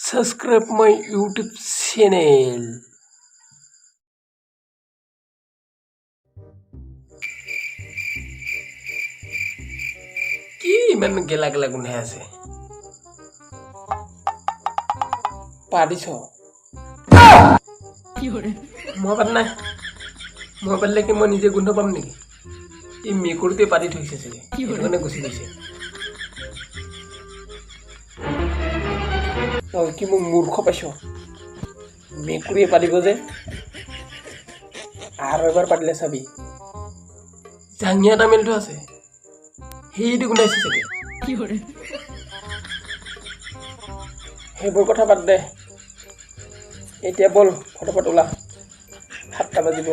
Subscribe my YouTube channel. কি ইমান গেলা গেলা গোন্ধাই আছে পাৰিছ মই পাত নাই মই পাৰিলে কি মই নিজে গোন্ধ পাম নেকি এই মেকুৰীটোৱে পাতি থৈছে চাগে সেইটো কাৰণে গুচি গৈছে তই কি মোক মূৰ্খ পাইছ মেকুৰীয়ে পাতিব যে আৰু এবাৰ পাতিলে চাবি জাঙিয়া তামিলটো আছে সেইটো গোন্ধাইছে চাগে সেইবোৰ কথা বাদ দে এতিয়া বল ফটোফট ওলা 7টা বাজিব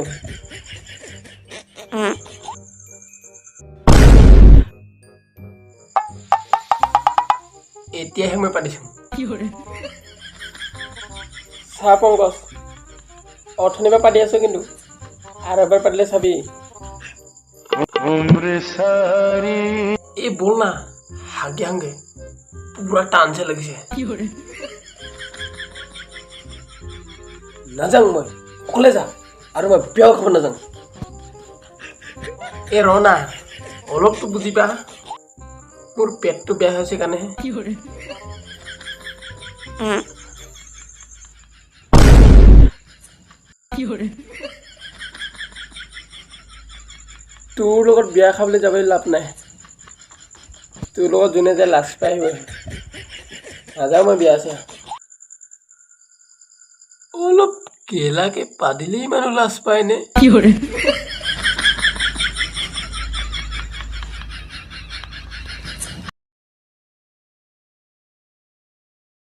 এতিয়াহে মই পাতিছো চাহ পংকজ অৰ্থনিবা পাতি আছো কিন্তু আৰু এবাৰ পাতিলে চাবি এই বল না হাগে হাগে পুৰা টানছে লাগিছে নাযাওঁ মই অকলে যা আৰু মই বিয়াও খাব নাযাওঁ এই ৰ না অলপতো বুজি পা মোৰ পেটটো বেয়া হৈছে কাৰণেহে তোৰ লগত বিয়া খাবলৈ যাবলৈ লাভ নাই তোৰ লগত যোনে যায় লাজ পাই আহিব নাযাওঁ মই বিয়া আছে অলপ কেলাকে পাতিলেই মানুহ লাজ পায়নে